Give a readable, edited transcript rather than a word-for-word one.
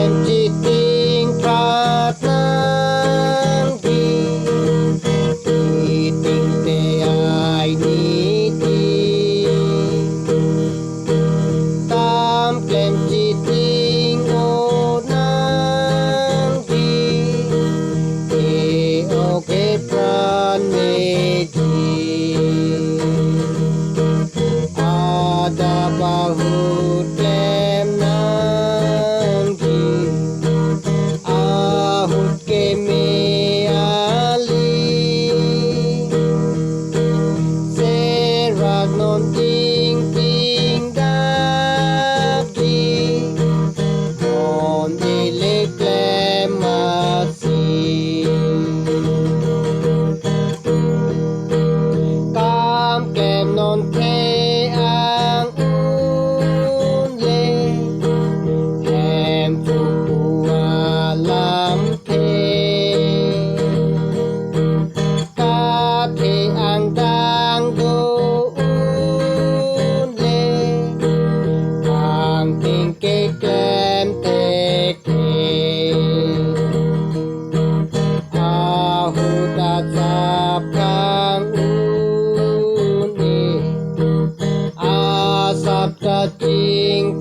kem chỉ tình phát nang thì tình tê ai ni ti tam kem chỉ tình ô nang thì ok pran me ti ada bahut kem nangki ahut keme ali serak non ting ting daki on dile klem masi kam kem non te Asap cacing